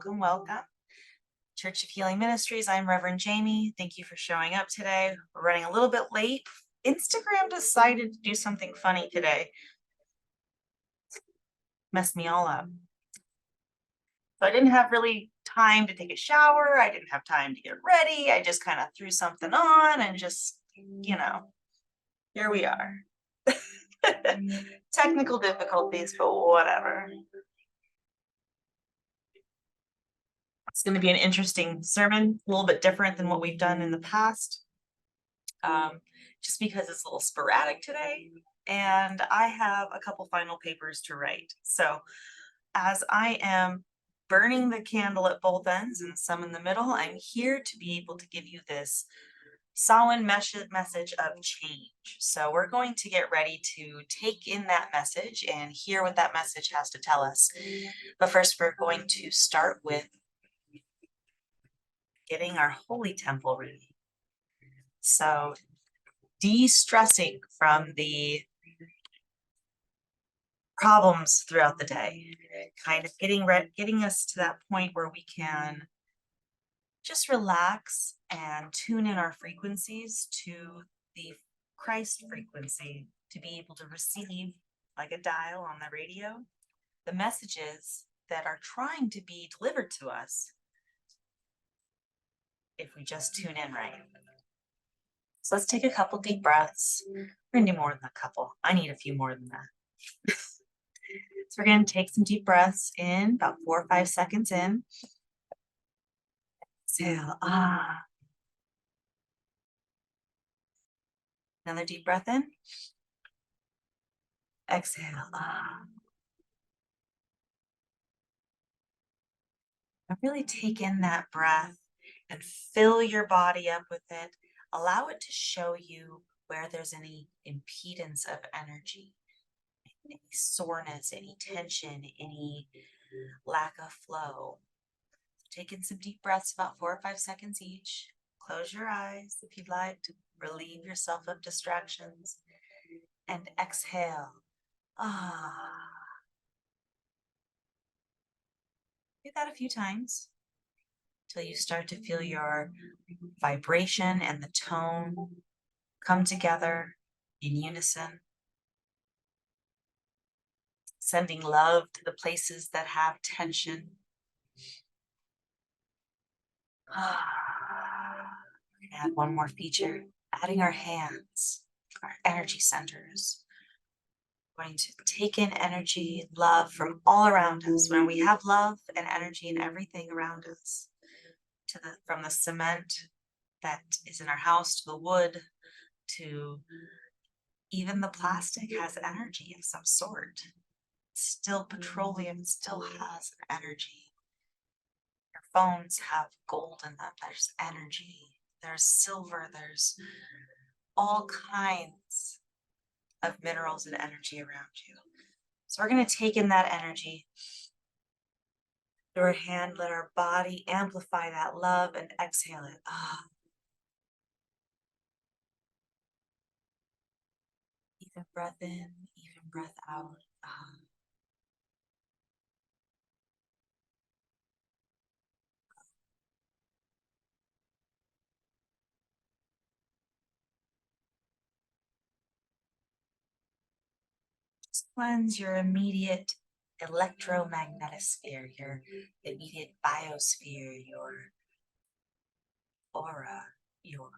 welcome, welcome. Church of Healing Ministries, I'm Reverend Jamie. Thank you for showing up today. We're running a little bit late. Instagram decided to do something funny today. Messed me all up. So I didn't have really time to take a shower. I didn't have time to get ready. I just kind of threw something on and just, here we are. Technical difficulties, but whatever. It's going to be an interesting sermon, a little bit different than what we've done in the past, just because it's a little sporadic today, and I have a couple final papers to write. So as I am burning the candle at both ends and some in the middle, I'm here to be able to give you this Samhain message of change. So we're going to get ready to take in that message and hear what that message has to tell us. But first, we're going to start with getting our holy temple ready. So de-stressing from the problems throughout the day, kind of getting us to that point where we can just relax and tune in our frequencies to the Christ frequency, to be able to receive, like a dial on the radio, the messages that are trying to be delivered to us if we just tune in right. So let's take a couple deep breaths. We're gonna do more than a couple. I need a few more than that. So we're gonna take some deep breaths in, about 4 or 5 seconds in. Exhale, Another deep breath in. Exhale, And really take in that breath and fill your body up with it. Allow it to show you where there's any impedance of energy, any soreness, any tension, any lack of flow. Take in some deep breaths, about 4 or 5 seconds each. Close your eyes if you'd like to relieve yourself of distractions. And exhale. Do that a few times till you start to feel your vibration and the tone come together in unison. Sending love to the places that have tension. Add one more feature, adding our hands, our energy centers. We're going to take in energy, love from all around us. When we have love and energy in everything around us, from the cement that is in our house, to the wood, to even the plastic has energy of some sort. Still petroleum, still has energy. Your phones have gold in them. There's energy. There's silver. There's all kinds of minerals and energy around you. So we're going to take in that energy through our hand, let our body amplify that love, and exhale it. Even breath in, even breath out. Just cleanse your immediate electromagnetosphere, your immediate biosphere, your aura, your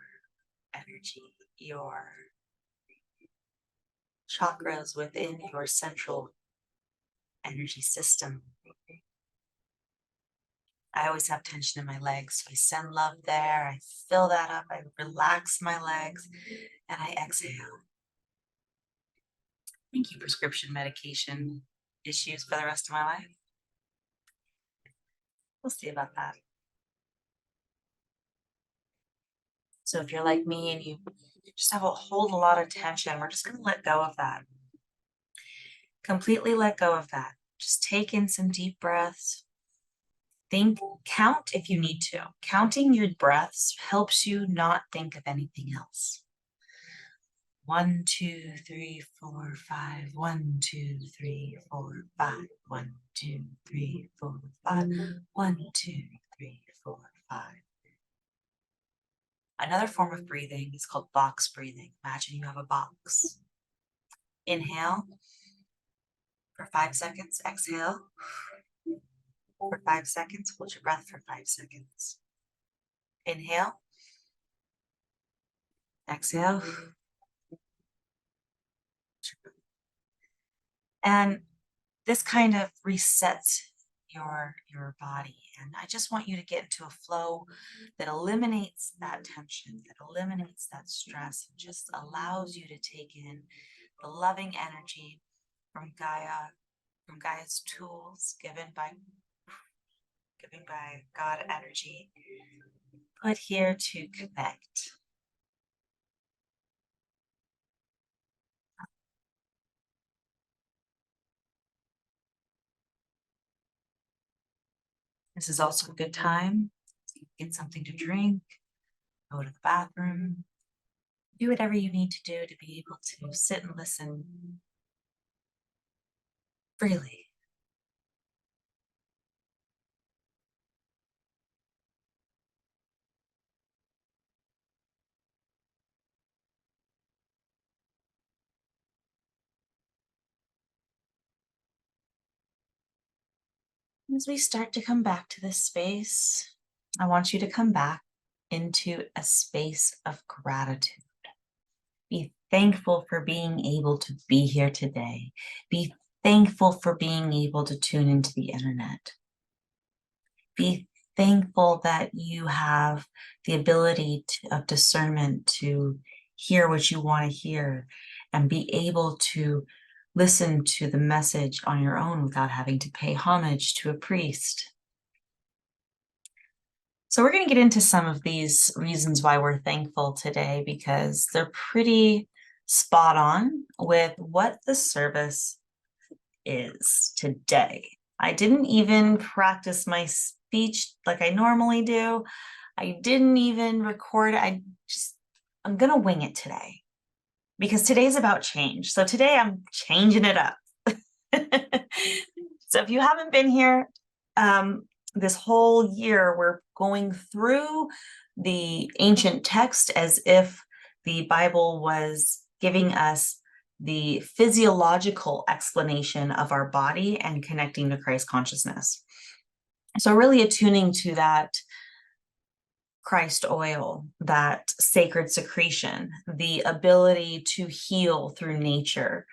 energy, your chakras within your central energy system. I always have tension in my legs, so I send love there. I fill that up. I relax my legs, and I exhale. Thank you, prescription medication issues for the rest of my life. We'll see about that. So if you're like me and you just hold a lot of tension, we're just going to let go of that. Completely let go of that. Just take in some deep breaths. Count if you need to. Counting your breaths helps you not think of anything else. 1, 2, 3, 4, 5. 1, 2, 3, 4, 5. 1, 2, 3, 4, 5. 1, 2, 3, 4, 5. Another form of breathing is called box breathing. Imagine you have a box. Inhale for 5 seconds. Exhale for 5 seconds. Hold your breath for 5 seconds. Inhale. Exhale. And this kind of resets your body. And I just want you to get into a flow that eliminates that tension, that eliminates that stress, and just allows you to take in the loving energy from Gaia, from Gaia's tools given by God energy, put here to connect. This is also a good time to get something to drink, go to the bathroom, do whatever you need to do to be able to sit and listen freely. As we start to come back to this space, I want you to come back into a space of gratitude. Be thankful for being able to be here today. Be thankful for being able to tune into the internet. Be thankful that you have the ability of discernment to hear what you want to hear and be able to listen to the message on your own without having to pay homage to a priest. So we're going to get into some of these reasons why we're thankful today, because they're pretty spot on with what the service is today. I didn't even practice my speech like I normally do. I didn't even record it. I'm going to wing it today because today's about change. So today I'm changing it up. So if you haven't been here, this whole year, we're going through the ancient text as if the Bible was giving us the physiological explanation of our body and connecting to Christ consciousness. So really attuning to that Christ oil, that sacred secretion, the ability to heal through nature,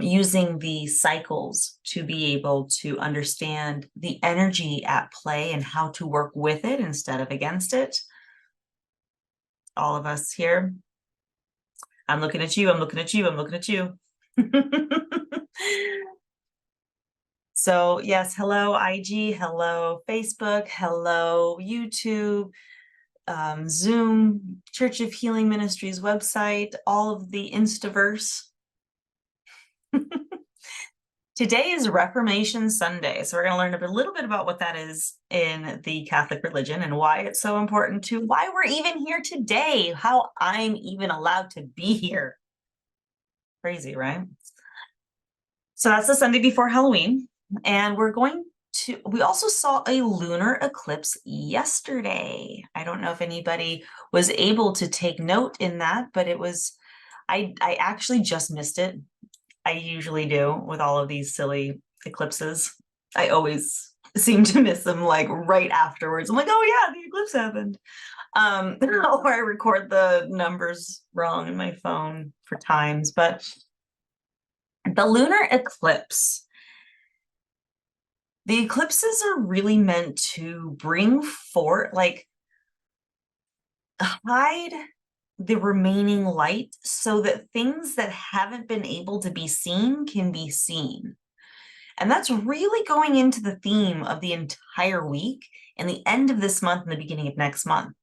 using the cycles to be able to understand the energy at play and how to work with it instead of against it. All of us here. I'm looking at you, I'm looking at you, I'm looking at you. So yes, hello IG, hello Facebook, hello YouTube, Zoom, Church of Healing Ministries website, all of the Instaverse. Today is Reformation Sunday, so we're going to learn a little bit about what that is in the Catholic religion and why it's so important to why we're even here today, how I'm even allowed to be here. Crazy, right? So that's the Sunday before Halloween, and we also saw a lunar eclipse yesterday. I don't know if anybody was able to take note in that, but I actually just missed it. I usually do with all of these silly eclipses. I always seem to miss them like right afterwards. I'm like, oh yeah, the eclipse happened. Or I record the numbers wrong in my phone for times. But the lunar eclipse, the eclipses are really meant to bring forth, like, hide the remaining light so that things that haven't been able to be seen can be seen. And that's really going into the theme of the entire week and the end of this month and the beginning of next month.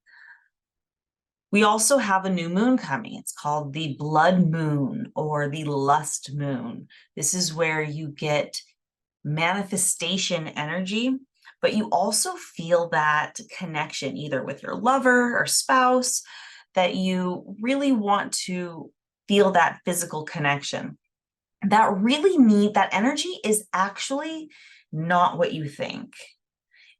We also have a new moon coming. It's called the blood moon or the lust moon. This is where you get manifestation energy, but you also feel that connection either with your lover or spouse that you really want to feel that physical connection. That energy is actually not what you think.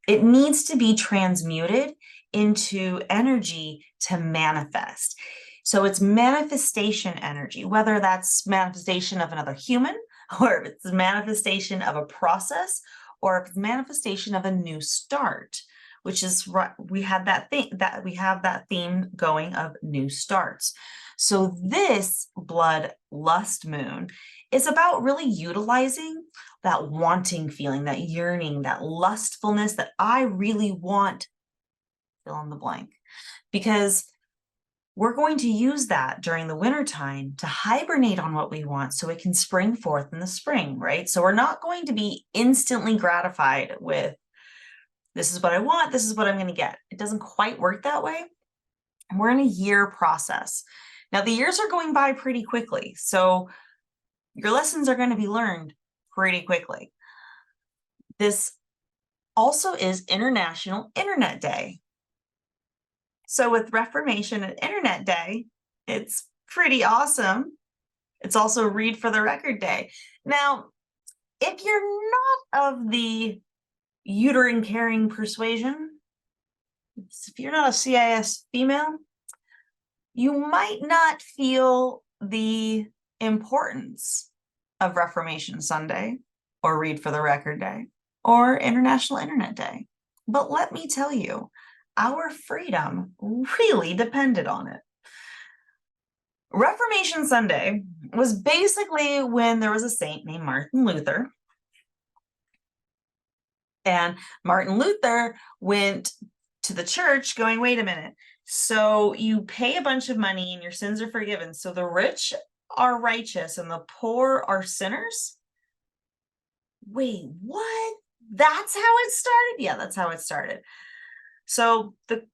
It needs to be transmuted into energy to manifest. So it's manifestation energy, whether that's manifestation of another human, or if it's manifestation of a process, or if it's manifestation of a new start, which is we have that theme going of new starts. So this blood lust moon is about really utilizing that wanting feeling, that yearning, that lustfulness, that I really want, fill in the blank, because we're going to use that during the winter time to hibernate on what we want so it can spring forth in the spring, right? So we're not going to be instantly gratified with, this is what I want, this is what I'm going to get. It doesn't quite work that way. We're in a year process. Now, the years are going by pretty quickly, so your lessons are going to be learned pretty quickly. This also is International Internet Day. So with Reformation and Internet Day, it's pretty awesome. It's also Read for the Record Day. Now, if you're not of the uterine carrying persuasion, if you're not a CIS female, you might not feel the importance of Reformation Sunday or Read for the Record Day or International Internet Day. But let me tell you, our freedom really depended on it. Reformation Sunday was basically when there was a saint named Martin Luther. And Martin Luther went to the church going, wait a minute, so you pay a bunch of money and your sins are forgiven. So the rich are righteous and the poor are sinners? Wait, what? That's how it started? Yeah, that's how it started. So the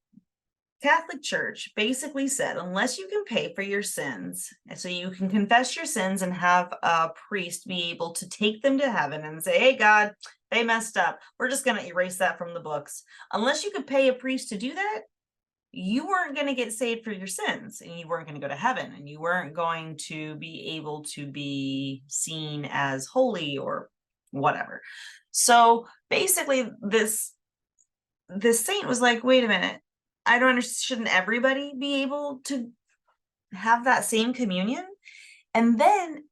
Catholic Church basically said, unless you can pay for your sins, so you can confess your sins and have a priest be able to take them to heaven and say, hey, God, they messed up. We're just going to erase that from the books. Unless you could pay a priest to do that, you weren't going to get saved for your sins, and you weren't going to go to heaven, and you weren't going to be able to be seen as holy or whatever. So basically, this saint was like, wait a minute, I don't understand. Shouldn't everybody be able to have that same communion? And then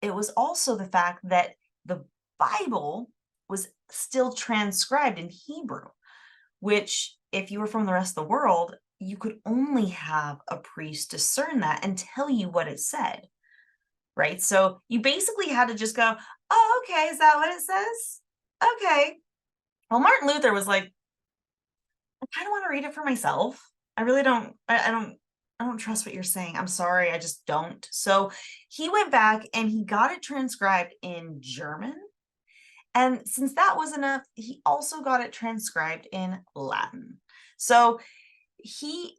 it was also the fact that the Bible was still transcribed in Hebrew, which if you were from the rest of the world, you could only have a priest discern that and tell you what it said, right? So you basically had to just go, oh, okay, is that what it says? Okay. Well, Martin Luther was like, I kind of want to read it for myself. I really don't, I don't trust what you're saying. I'm sorry, I just don't. So he went back and he got it transcribed in German. And since that was enough, he also got it transcribed in Latin. So he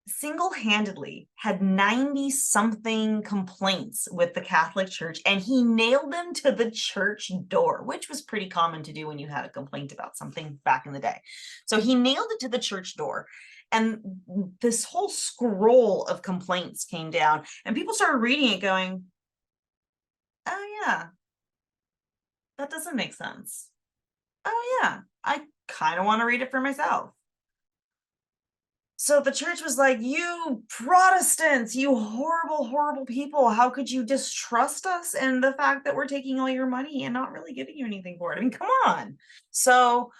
single-handedly had 90-something complaints with the Catholic Church, and he nailed them to the church door, which was pretty common to do when you had a complaint about something back in the day. So he nailed it to the church door, and this whole scroll of complaints came down, and people started reading it going, oh yeah, that doesn't make sense. Oh yeah, I kind of want to read it for myself. So the church was like, you Protestants, you horrible, horrible people. How could you distrust us and the fact that we're taking all your money and not really giving you anything for it? I mean, come on. So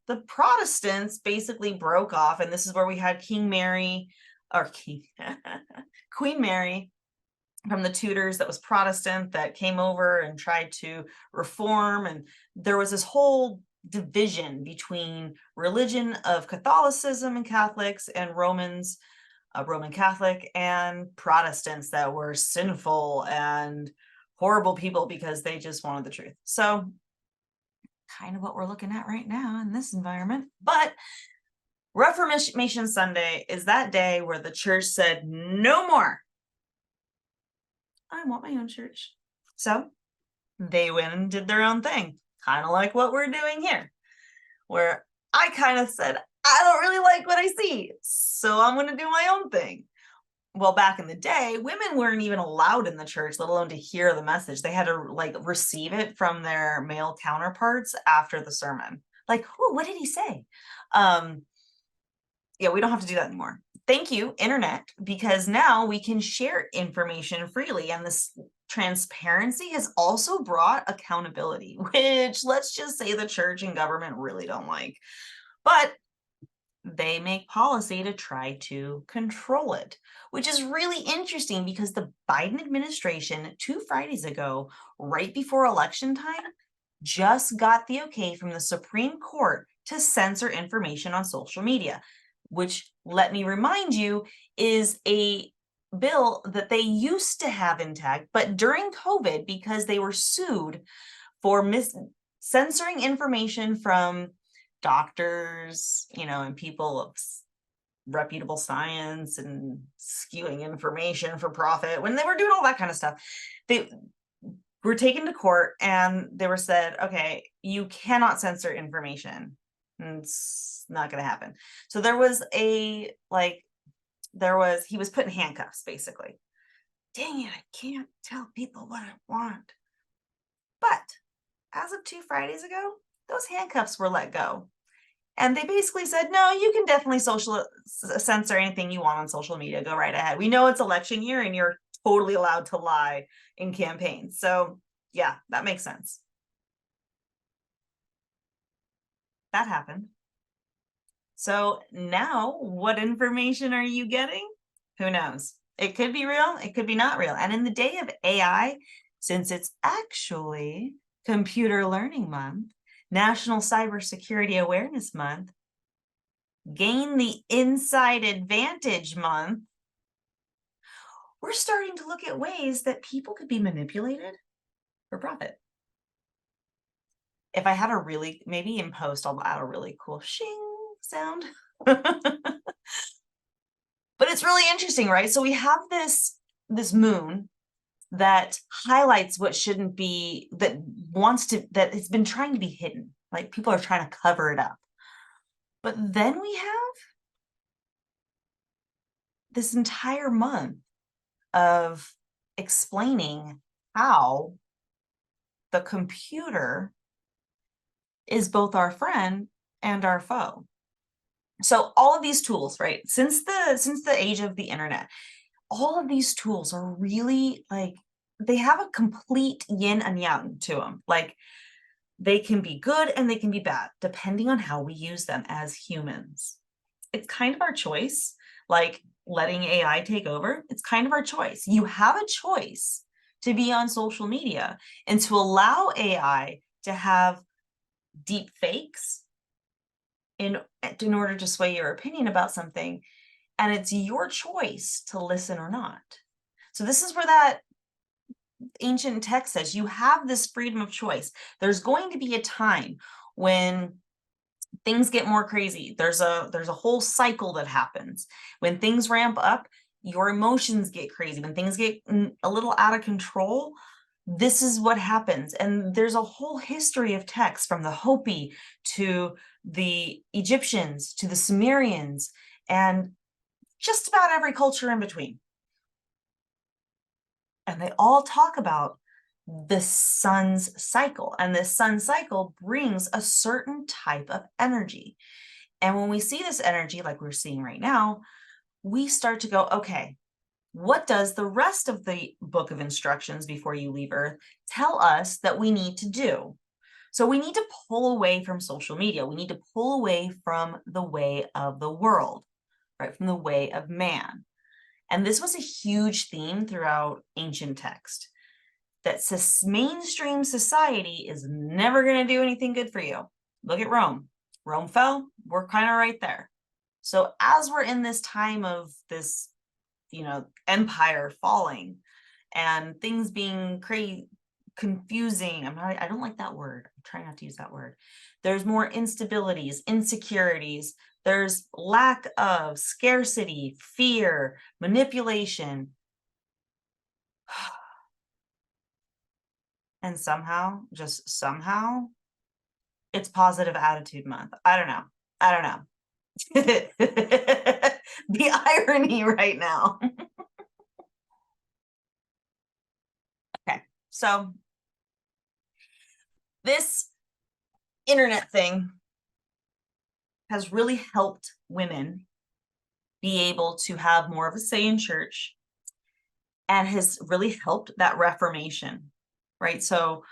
the Protestants basically broke off, and this is where we had Queen Mary from the Tudors that was Protestant that came over and tried to reform. And there was this whole division between religion of Catholicism and Catholics and Roman Catholic and Protestants that were sinful and horrible people because they just wanted the truth. So kind of what we're looking at right now in this environment. But Reformation Sunday is that day where the church said, no more. I want my own church. So they went and did their own thing, kind of like what we're doing here, where I kind of said, I don't really like what I see, so I'm going to do my own thing. well, back in the day, women weren't even allowed in the church, let alone to hear the message. They had to like receive it from their male counterparts after the sermon. Like, oh, what did he say? Yeah, we don't have to do that anymore. Thank you, internet, because now we can share information freely. And this transparency has also brought accountability, which let's just say the church and government really don't like. But they make policy to try to control it, which is really interesting because the Biden administration 2 Fridays ago, right before election time, just got the okay from the Supreme Court to censor information on social media, which, let me remind you, is a bill that they used to have intact, but during COVID, because they were sued for censoring information from doctors, and people of reputable science and skewing information for profit, when they were doing all that kind of stuff, they were taken to court and they were said, okay, you cannot censor information. It's not going to happen. So there was he was put in handcuffs, basically. Dang it, I can't tell people what I want. But as of 2 Fridays ago, those handcuffs were let go. And they basically said, no, you can definitely censor anything you want on social media. Go right ahead. We know it's election year and you're totally allowed to lie in campaigns. So yeah, that makes sense. That happened. So now what information are you getting? Who knows? It could be real. It could be not real. And in the day of AI, since it's actually Computer Learning Month, National Cybersecurity Awareness Month, Gain the Inside Advantage Month, we're starting to look at ways that people could be manipulated for profit. If I had maybe in post, I'll add a really cool shing sound. But it's really interesting, right? So we have this moon that highlights what shouldn't be, that it's been trying to be hidden. Like people are trying to cover it up. But then we have this entire month of explaining how the computer is both our friend and our foe. So all of these tools, right? Since the age of the internet, all of these tools are really like, they have a complete yin and yang to them. Like they can be good and they can be bad, depending on how we use them as humans. It's kind of our choice, like letting AI take over. It's kind of our choice. You have a choice to be on social media and to allow AI to have deep fakes in order to sway your opinion about something. And it's your choice to listen or not. So this is where that ancient text says you have this freedom of choice. There's going to be a time when things get more crazy. There's a whole cycle that happens. When things ramp up, your emotions get crazy. When things get a little out of control, this is what happens. And there's a whole history of texts, from the Hopi to the Egyptians to the Sumerians and just about every culture in between. And they all talk about the sun's cycle, and this sun cycle brings a certain type of energy. And when we see this energy, like we're seeing right now, we start to go, okay, what does the rest of the book of instructions before you leave Earth tell us that we need to do? So we need to pull away from social media. We need to pull away from the way of the world, right? From the way of man. And this was a huge theme throughout ancient text, that mainstream society is never going to do anything good for you. Look at Rome. Rome fell. We're kind of right there. So as we're in this time of this, empire falling and things being confusing, I don't like that word. I'm trying not to use that word. There's more instabilities, insecurities. There's lack of scarcity, fear, manipulation. And somehow, just somehow, it's Positive Attitude Month. I don't know. The irony right now. So this internet thing has really helped women be able to have more of a say in church, and has really helped that Reformation, right? So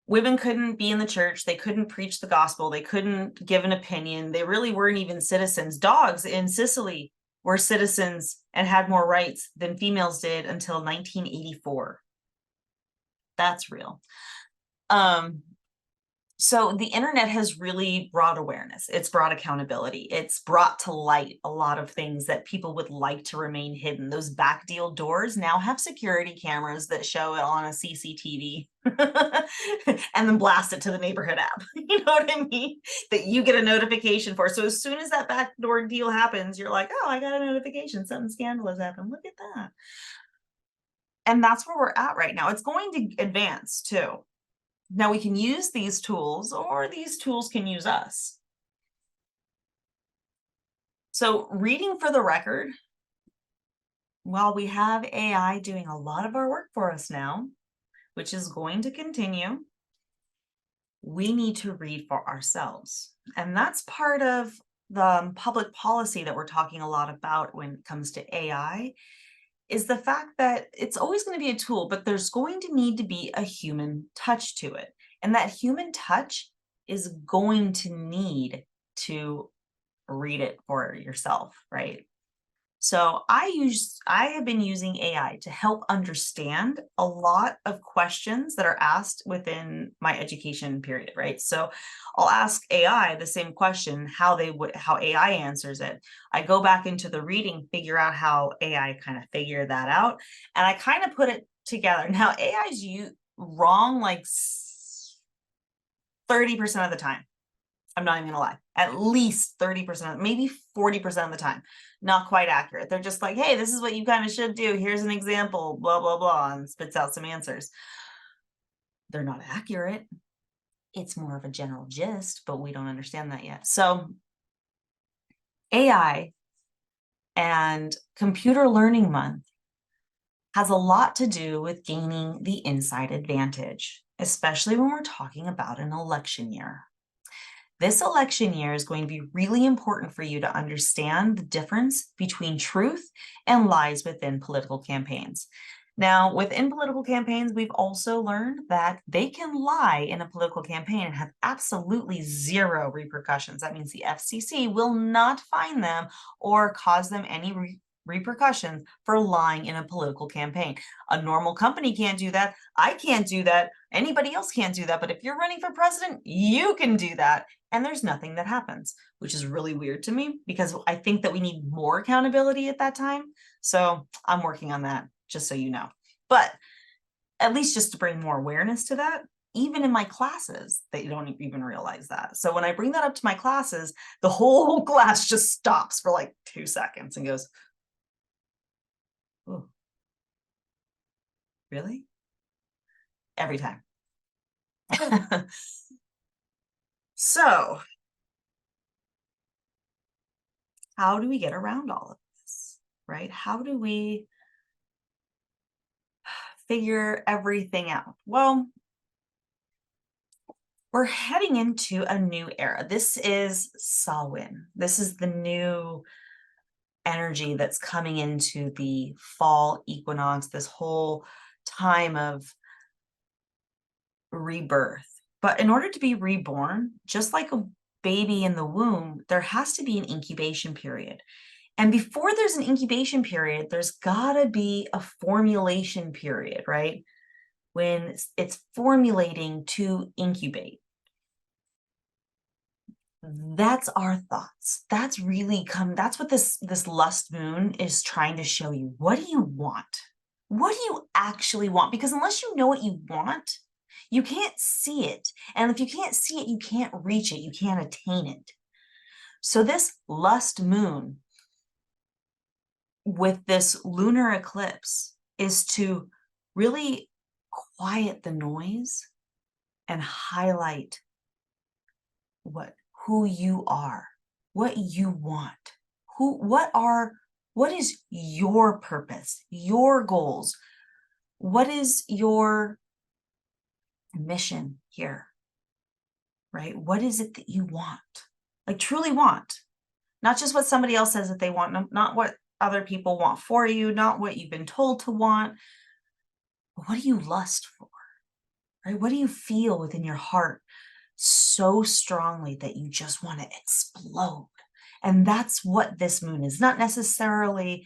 women couldn't be in the church, they couldn't preach the gospel, they couldn't give an opinion, they really weren't even citizens. Dogs in Sicily were citizens and had more rights than females did until 1984. That's real. So the internet has really brought awareness. It's brought accountability. It's brought to light a lot of things that people would like to remain hidden. Those back deal doors now have security cameras that show it on a CCTV and then blast it to the neighborhood app. You know what I mean? That you get a notification for. So as soon as that backdoor deal happens, you're like, oh, I got a notification. Something scandalous happened. Look at that. And that's where we're at right now. It's going to advance too. Now we can use these tools, or these tools can use us. So reading for the record, while we have AI doing a lot of our work for us now, which is going to continue, we need to read for ourselves. And that's part of the public policy that we're talking a lot about when it comes to AI, is the fact that it's always going to be a tool, but there's going to need to be a human touch to it. And that human touch is going to need to read it for yourself, right? So I have been using AI to help understand a lot of questions that are asked within my education period, right? So I'll ask AI the same question, how AI answers it. I go back into the reading, figure out how AI kind of figured that out, and I kind of put it together. Now AI is wrong like 30% of the time. I'm not even gonna lie, at least 30%, maybe 40% of the time, not quite accurate. They're just like, hey, this is what you kind of should do. Here's an example, blah, blah, blah, and spits out some answers. They're not accurate. It's more of a general gist, but we don't understand that yet. So AI and Computer Learning Month has a lot to do with gaining the inside advantage, especially when we're talking about an election year. This election year is going to be really important for you to understand the difference between truth and lies within political campaigns. Now, within political campaigns, we've also learned that they can lie in a political campaign and have absolutely zero repercussions. That means the FCC will not fine them or cause them any repercussions for lying in a political campaign. A normal company can't do that. I can't do that. Anybody else can't do that. But if you're running for president, you can do that. And there's nothing that happens, which is really weird to me, because I think that we need more accountability at that time. So I'm working on that, just so you know. But at least just to bring more awareness to that, even in my classes, they don't even realize that. So when I bring that up to my classes, the whole class just stops for like 2 seconds and goes, oh, really? Every time. So how do we get around all of this, right? How do we figure everything out? Well, we're heading into a new era. This is Samhain. This is the new energy that's coming into the fall equinox, this whole time of rebirth. But in order to be reborn, just like a baby in the womb, there has to be an incubation period. And before there's an incubation period, there's gotta be a formulation period, right? When it's formulating to incubate. That's our thoughts. That's what this lust moon is trying to show you. What do you want? What do you actually want? Because unless you know what you want, you can't see it. And if you can't see it, you can't reach it. You can't attain it. So this lust moon with this lunar eclipse is to really quiet the noise and highlight who you are, what you want, what is your purpose, your goals, what is your mission here, right? What is it that you want? Like truly want, not just what somebody else says that they want, not what other people want for you, not what you've been told to want. But what do you lust for, right? What do you feel within your heart so strongly that you just want to explode? And that's what this moon is. We're not necessarily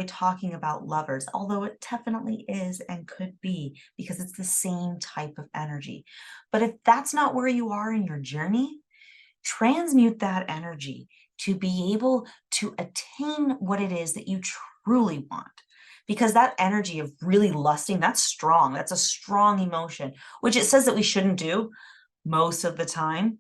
talking about lovers, although it definitely is and could be, because it's the same type of energy. But if that's not where you are in your journey, transmute that energy to be able to attain what it is that you truly want. Because that energy of really lusting, that's strong. That's a strong emotion, which it says that we shouldn't do most of the time,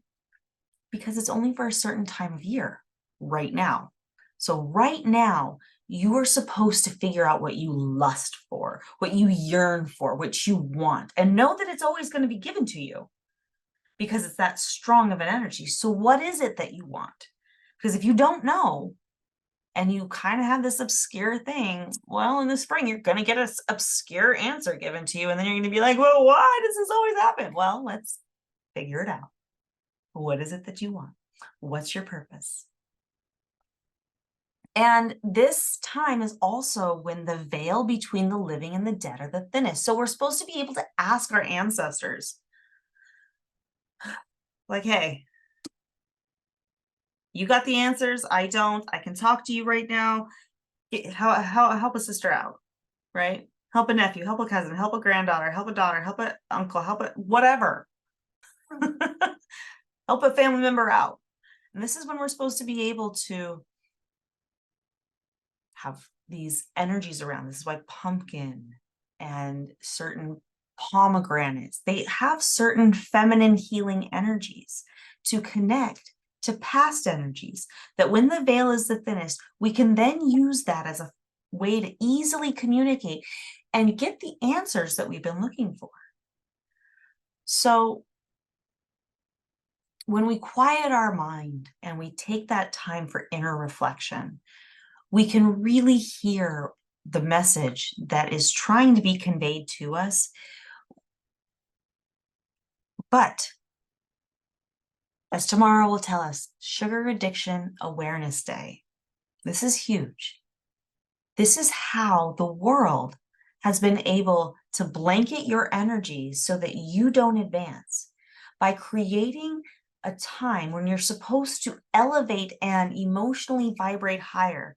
because it's only for a certain time of year right now. So right now, you are supposed to figure out what you lust for, what you yearn for, what you want, and know that it's always going to be given to you because it's that strong of an energy. So what is it that you want? Because if you don't know, and you kind of have this obscure thing, well, in the spring, you're going to get an obscure answer given to you. And then you're going to be like, well, why does this always happen? Well, let's figure it out. What is it that you want? What's your purpose? And this time is also when the veil between the living and the dead are the thinnest. So we're supposed to be able to ask our ancestors, like, hey, you got the answers. I don't. I can talk to you right now. Help a sister out, right? Help a nephew, help a cousin, help a granddaughter, help a daughter, help an uncle, help a whatever. Help a family member out. And this is when we're supposed to be able to have these energies around. This is why pumpkin and certain pomegranates, they have certain feminine healing energies to connect to past energies, that when the veil is the thinnest, we can then use that as a way to easily communicate and get the answers that we've been looking for. So when we quiet our mind and we take that time for inner reflection, we can really hear the message that is trying to be conveyed to us. But as tomorrow will tell us, Sugar Addiction Awareness Day. This is huge. This is how the world has been able to blanket your energy so that you don't advance, by creating a time when you're supposed to elevate and emotionally vibrate higher.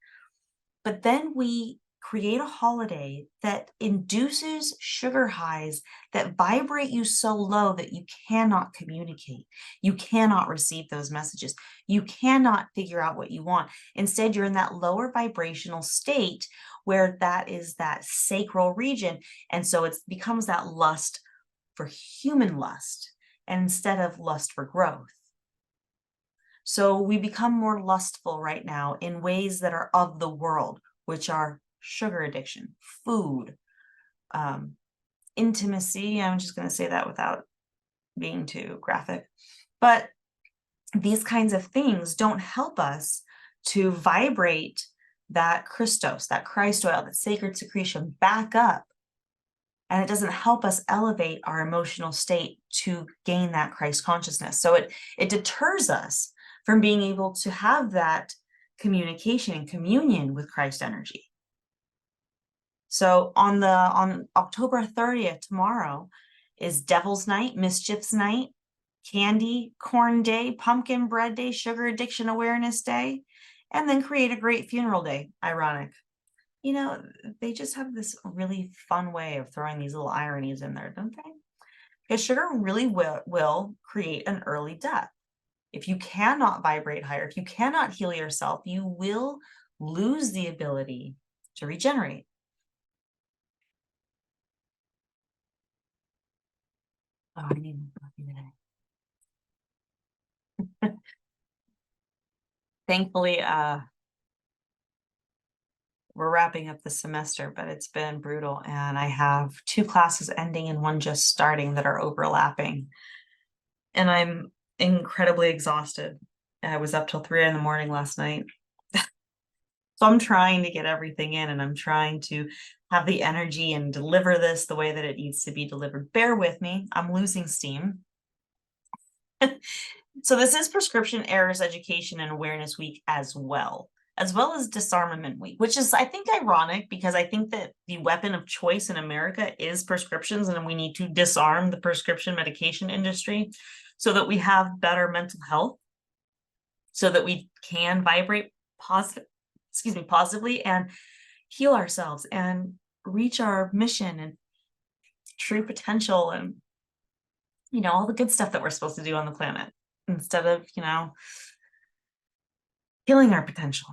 But then we create a holiday that induces sugar highs that vibrate you so low that you cannot communicate. You cannot receive those messages. You cannot figure out what you want. Instead, you're in that lower vibrational state where that is that sacral region. And so it becomes that lust for human lust, and instead of lust for growth. So we become more lustful right now in ways that are of the world, which are sugar addiction, food, intimacy. I'm just going to say that without being too graphic. But these kinds of things don't help us to vibrate that Christos, that Christ oil, that sacred secretion back up. And it doesn't help us elevate our emotional state to gain that Christ consciousness. So it deters us from being able to have that communication and communion with Christ energy. So on October 30th, tomorrow, is Devil's Night, Mischief's Night, Candy Corn Day, Pumpkin Bread Day, Sugar Addiction Awareness Day, and then Create a Great Funeral Day. Ironic. You know, they just have this really fun way of throwing these little ironies in there, don't they? Because sugar really will create an early death. If you cannot vibrate higher, if you cannot heal yourself, you will lose the ability to regenerate. Oh, I need more coffee today. Thankfully, we're wrapping up the semester, but it's been brutal. And I have 2 classes ending and 1 just starting that are overlapping. And I'm incredibly exhausted. I was up till 3 in the morning last night. So So I'm trying to get everything in, and I'm trying to have the energy and deliver this the way that it needs to be delivered. Bear with me, I'm losing steam. So this is Prescription Errors Education and Awareness Week as well as Disarmament Week, which is, I think, ironic because I think that the weapon of choice in America is prescriptions, and we need to disarm the prescription medication industry so that we have better mental health, so that we can vibrate positively and heal ourselves and reach our mission and true potential and, all the good stuff that we're supposed to do on the planet instead of, killing our potential.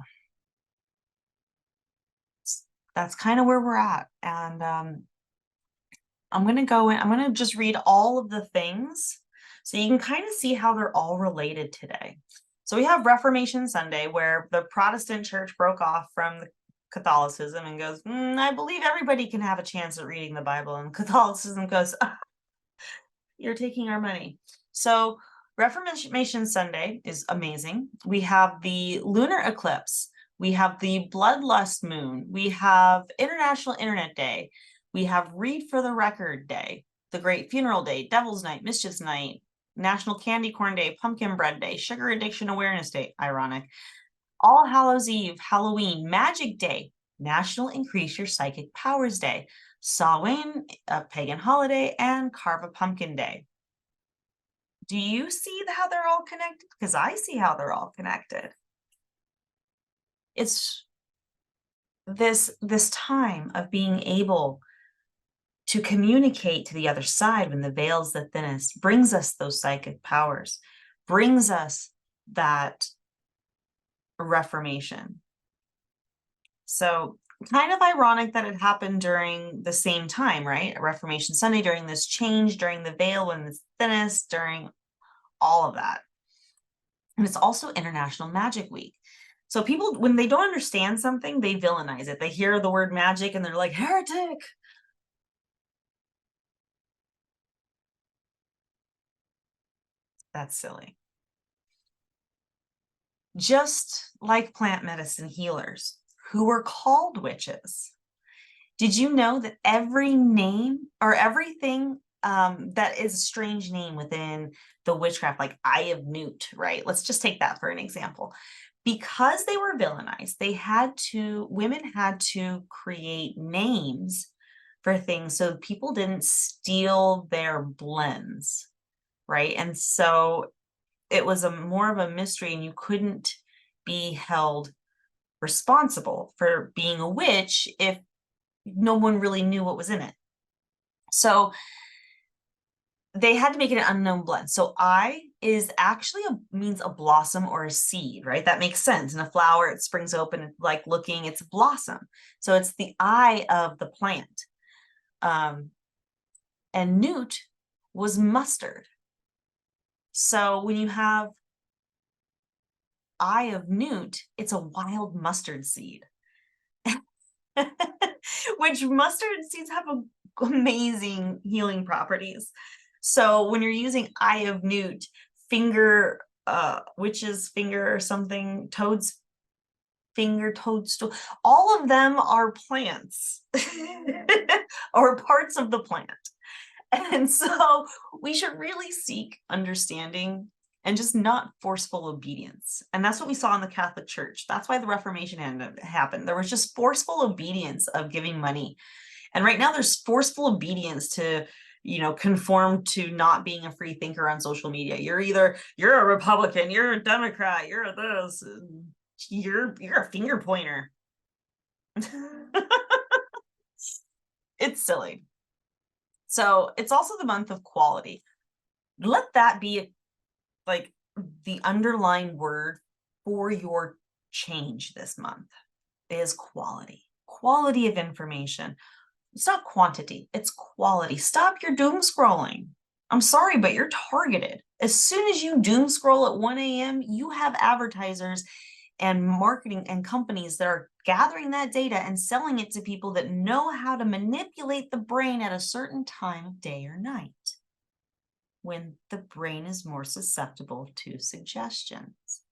That's kind of where we're at. And I'm going to go in, I'm going to just read all of the things so you can kind of see how they're all related today. So we have Reformation Sunday, where the Protestant church broke off from the Catholicism and goes, I believe everybody can have a chance at reading the Bible. And Catholicism goes, you're taking our money. So Reformation Sunday is amazing. We have the lunar eclipse. We have the bloodlust moon. We have International Internet Day. We have Read for the Record Day, the Great Funeral Day, Devil's Night, Mischief Night, National Candy Corn Day, Pumpkin Bread Day, Sugar Addiction Awareness Day, ironic, All Hallows Eve, Halloween, Magic Day, National Increase Your Psychic Powers Day, Samhain, a pagan holiday, and Carve a Pumpkin Day. Do you see how they're all connected? Because I see how they're all connected. It's this time of being able to communicate to the other side when the veil's the thinnest, brings us those psychic powers, brings us that reformation. So kind of ironic that it happened during the same time, right? Reformation Sunday, during this change, during the veil when it's thinnest, during all of that. And it's also International Magic Week. So people, when they don't understand something, they villainize it. They hear the word magic and they're like, heretic. That's silly. Just like plant medicine healers who were called witches. Did you know that every name or everything that is a strange name within the witchcraft, like Eye of Newt, right? Let's just take that for an example. Because they were villainized, women had to create names for things so people didn't steal their blends, right? And so it was more of a mystery, and you couldn't be held responsible for being a witch if no one really knew what was in it. So they had to make it an unknown blend. So eye is actually means a blossom or a seed, right? That makes sense. In a flower, it springs open, like looking, it's a blossom. So it's the eye of the plant. And newt was mustard. So when you have eye of newt, it's a wild mustard seed. Which mustard seeds have amazing healing properties. So when you're using eye of newt, witch's finger or something, toad's finger, toadstool, all of them are plants or parts of the plant. And so we should really seek understanding and just not forceful obedience. And that's what we saw in the Catholic Church. That's why the Reformation happened. There was just forceful obedience of giving money. And right now there's forceful obedience to, conform to not being a free thinker on social media. You're a Republican, you're a Democrat, you're this, you're a finger pointer. It's silly. So it's also the month of quality. Let that be like the underlying word for your change this month is quality of information. It's not quantity, it's quality. Stop your doom scrolling. I'm sorry, but you're targeted. As soon as you doom scroll at 1 a.m., you have advertisers and marketing and companies that are gathering that data and selling it to people that know how to manipulate the brain at a certain time of day or night, when the brain is more susceptible to suggestions.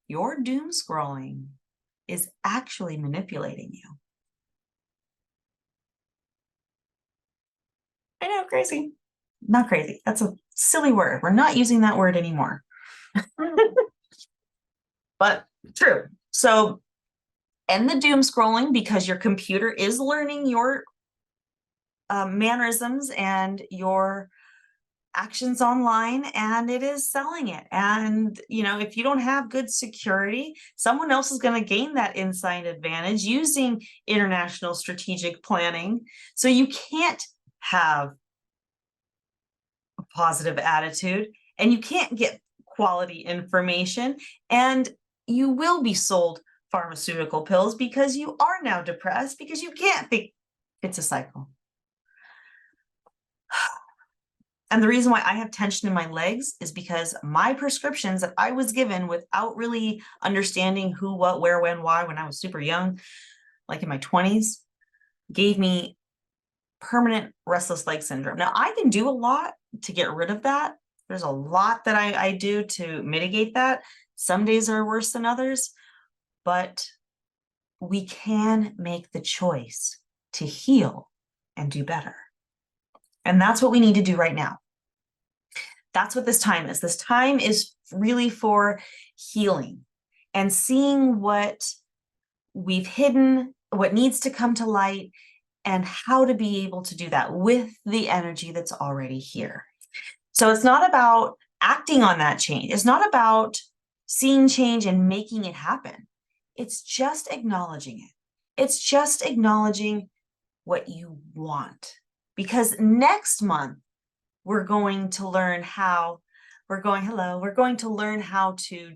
Your doom scrolling is actually manipulating you. I know, crazy. Not crazy. That's a silly word. We're not using that word anymore. But true. So end the doom scrolling, because your computer is learning your mannerisms and your actions online, and it is selling it. And if you don't have good security, someone else is going to gain that inside advantage using international strategic planning. So you can't have a positive attitude, and you can't get quality information, and you will be sold pharmaceutical pills because you are now depressed, because you can't think. It's a cycle. And the reason why I have tension in my legs is because my prescriptions that I was given without really understanding who, what, where, when, why, when I was super young, like in my 20s, gave me permanent restless leg syndrome. Now, I can do a lot to get rid of that. There's a lot that I do to mitigate that. Some days are worse than others, but we can make the choice to heal and do better. And that's what we need to do right now. That's what this time is. This time is really for healing and seeing what we've hidden, what needs to come to light, and how to be able to do that with the energy that's already here. So it's not about acting on that change. It's not about seeing change and making it happen. It's just acknowledging it. It's just acknowledging what you want. Because next month, we're going to learn how, we're going to learn how to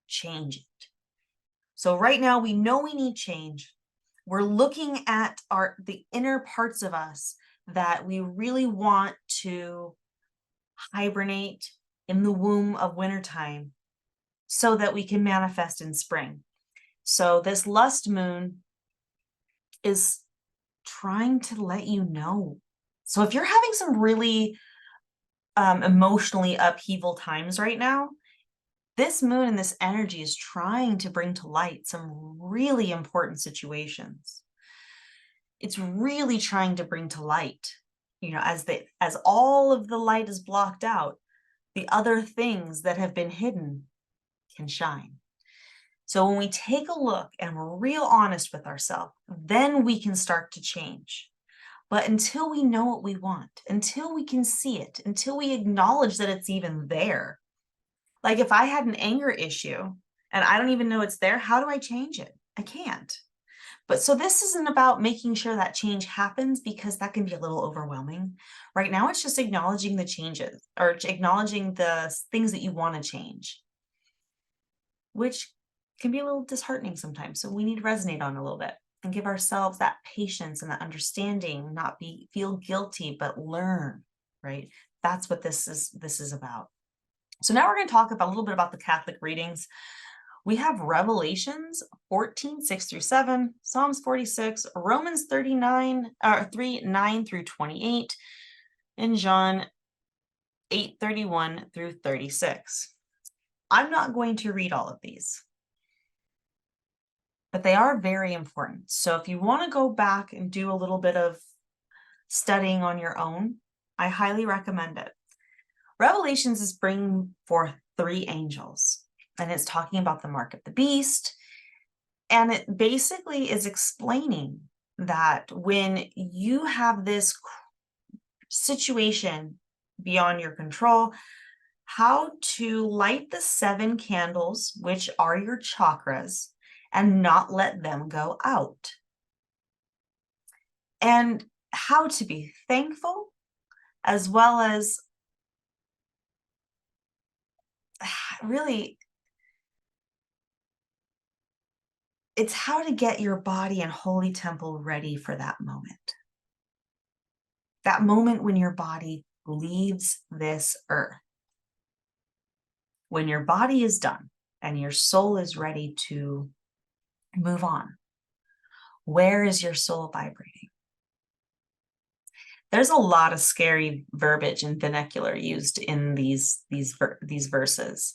change it. So right now we know we need change. We're looking at the inner parts of us that we really want to hibernate in the womb of wintertime so that we can manifest in spring. So this lust moon is trying to let you know. So if you're having some really emotionally upheaval times right now, this moon and this energy is trying to bring to light some really important situations. It's really trying to bring to light, as all of the light is blocked out, the other things that have been hidden can shine. So when we take a look and we're real honest with ourselves, then we can start to change. But until we know what we want, until we can see it, until we acknowledge that it's even there, like if I had an anger issue and I don't even know it's there, how do I change it? I can't. But so this isn't about making sure that change happens, because that can be a little overwhelming. Right now, it's just acknowledging the changes, or acknowledging the things that you want to change, which can be a little disheartening sometimes. So we need to resonate on a little bit and give ourselves that patience and that understanding, not feel guilty, but learn, right? That's what this is about. So now we're going to talk about a little bit about the Catholic readings. We have Revelations 14, 6 through 7, Psalms 46, Romans 3, 9 through 28, and John 8, 31 through 36. I'm not going to read all of these, but they are very important. So if you want to go back and do a little bit of studying on your own, I highly recommend it. Revelations is bringing forth 3 angels, and it's talking about the mark of the beast. And it basically is explaining that when you have this situation beyond your control, how to light the 7 candles, which are your chakras, and not let them go out. And how to be thankful, as well as really, it's how to get your body and holy temple ready for that moment. That moment when your body leaves this earth. When your body is done and your soul is ready to move on, where is your soul vibrating? There's a lot of scary verbiage and vernacular used in these verses.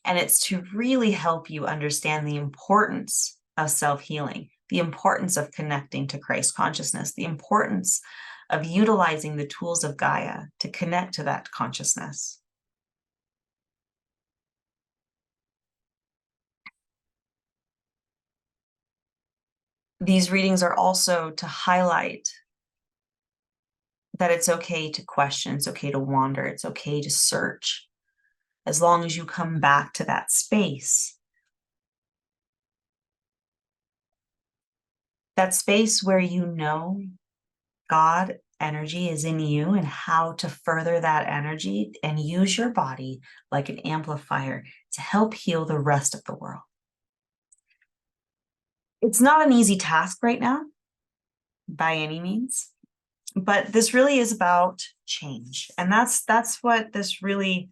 And it's to really help you understand the importance of self-healing, the importance of connecting to Christ consciousness, the importance of utilizing the tools of Gaia to connect to that consciousness. These readings are also to highlight that it's okay to question, it's okay to wander, it's okay to search, as long as you come back to that space. That space where you know God energy is in you and how to further that energy and use your body like an amplifier to help heal the rest of the world. It's not an easy task right now, by any means, but this really is about change. And that's what this really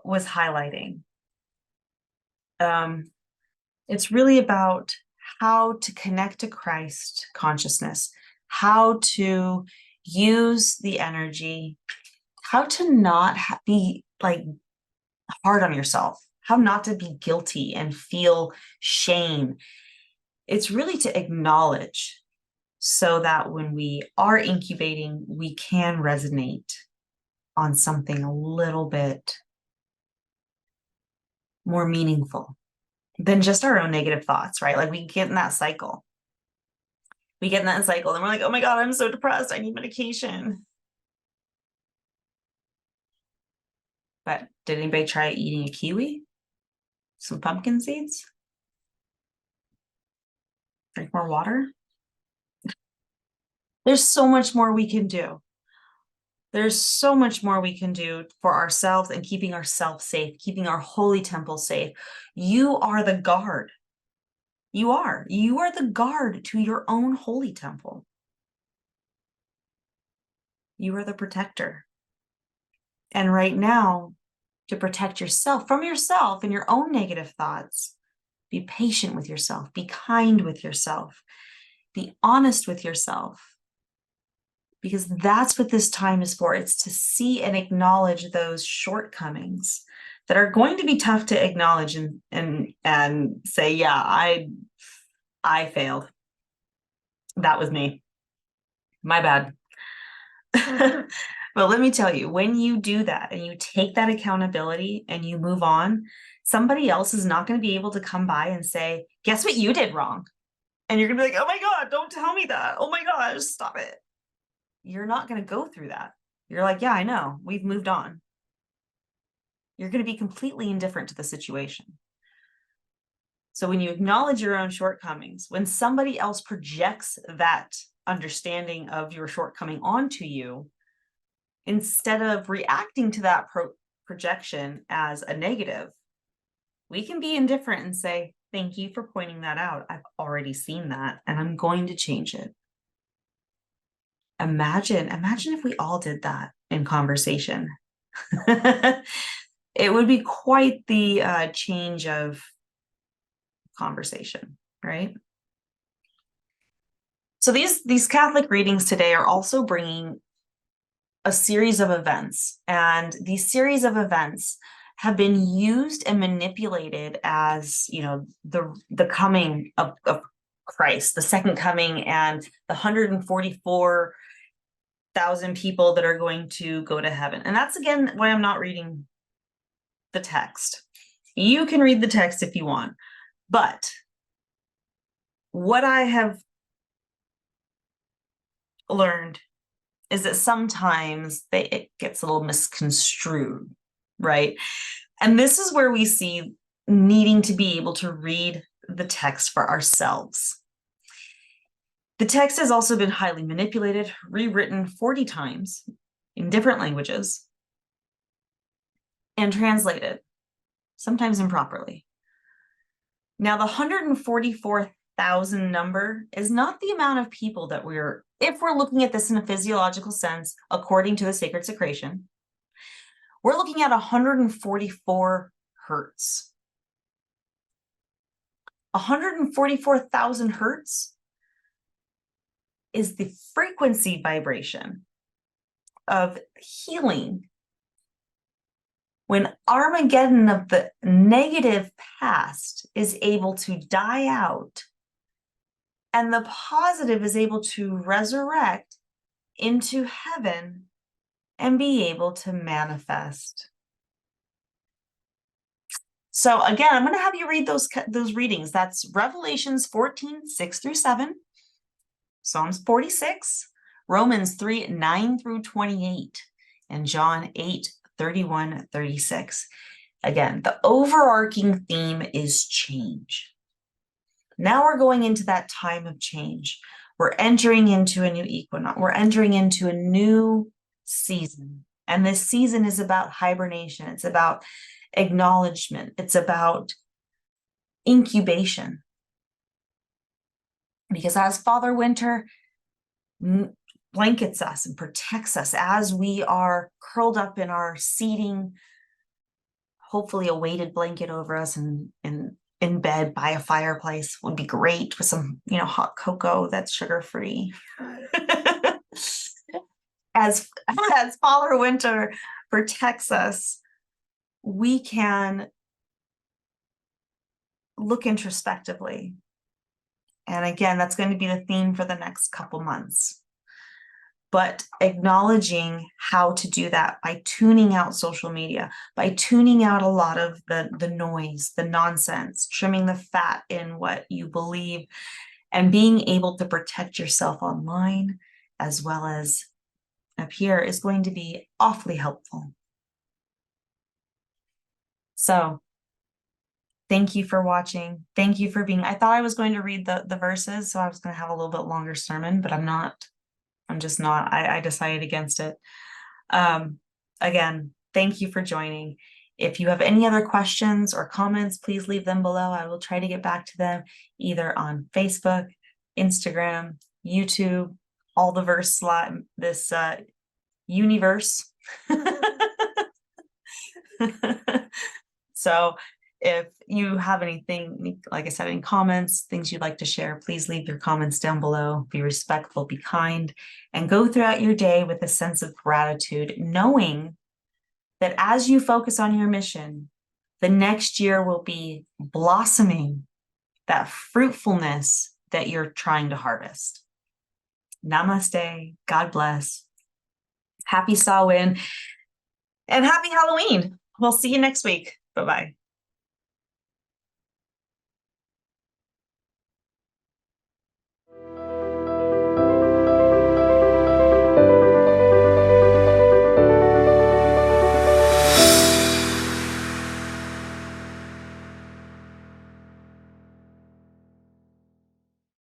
was highlighting. It's really about how to connect to Christ consciousness, how to use the energy, how to not be like hard on yourself, how not to be guilty and feel shame. It's really to acknowledge so that when we are incubating, we can resonate on something a little bit more meaningful than just our own negative thoughts, right? Like we get in that cycle. We get in that cycle and we're like, oh my God, I'm so depressed. I need medication. But did anybody try eating a kiwi? Some pumpkin seeds? Drink more water? There's so much more we can do. There's so much more we can do for ourselves and keeping ourselves safe, keeping our holy temple safe. You are the guard. You are the guard to your own holy temple. You are the protector. And right now, to protect yourself from yourself and your own negative thoughts, be patient with yourself, be kind with yourself, be honest with yourself, because that's what this time is for. It's to see and acknowledge those shortcomings that are going to be tough to acknowledge and say, yeah, I failed. That was me. My bad. But let me tell you, when you do that and you take that accountability and you move on, somebody else is not going to be able to come by and say, guess what you did wrong? And you're going to be like, oh my God, don't tell me that. Oh my gosh, stop it. You're not going to go through that. You're like, yeah, I know. We've moved on. You're going to be completely indifferent to the situation. So when you acknowledge your own shortcomings, when somebody else projects that understanding of your shortcoming onto you, instead of reacting to that projection as a negative, we can be indifferent and say, thank you for pointing that out. I've already seen that and I'm going to change it. Imagine if we all did that in conversation. It would be quite the change of conversation, right? So these Catholic readings today are also bringing a series of events, and these series of events have been used and manipulated as, you know, the coming of Christ, the second coming, and the 144,000 people that are going to go to heaven. And that's again why I'm not reading the text. You can read the text if you want, but what I have learned is that sometimes it gets a little misconstrued, right? And this is where we see needing to be able to read the text for ourselves. The text has also been highly manipulated, rewritten 40 times in different languages, and translated, sometimes improperly. Now, the 144,000 number is not the amount of people that if we're looking at this in a physiological sense, according to the sacred secretion, we're looking at 144 hertz. 144,000 hertz is the frequency vibration of healing when Armageddon of the negative past is able to die out and the positive is able to resurrect into heaven and be able to manifest. So again, I'm going to have you read those readings. That's Revelations 14, 6 through 7, Psalms 46, Romans 3, 9 through 28, and John 8, 31, 36. Again, the overarching theme is change. Now we're going into that time of change. We're entering into a new equinox. We're entering into a new season. And this season is about hibernation. It's about acknowledgement. It's about incubation. Because as Father Winter blankets us and protects us as we are curled up in our seating, hopefully a weighted blanket over us and in bed by a fireplace would be great with some, hot cocoa that's sugar-free. As Father Winter protects us, we can look introspectively. And again, that's going to be the theme for the next couple months. But acknowledging how to do that by tuning out social media, by tuning out a lot of the noise, the nonsense, trimming the fat in what you believe, and being able to protect yourself online as well as up here is going to be awfully helpful. So thank you for watching. Thank you for being, I thought I was going to read the verses, so I was going to have a little bit longer sermon, but I'm not. I'm just not. I decided against it. Again, thank you for joining. If you have any other questions or comments, please leave them below. I will try to get back to them either on Facebook, Instagram, YouTube, all the verse slot, this universe. So if you have anything, like I said, any comments, things you'd like to share, please leave your comments down below. Be respectful, be kind, and go throughout your day with a sense of gratitude, knowing that as you focus on your mission, the next year will be blossoming that fruitfulness that you're trying to harvest. Namaste. God bless. Happy Samhain and happy Halloween. We'll see you next week. Bye-bye.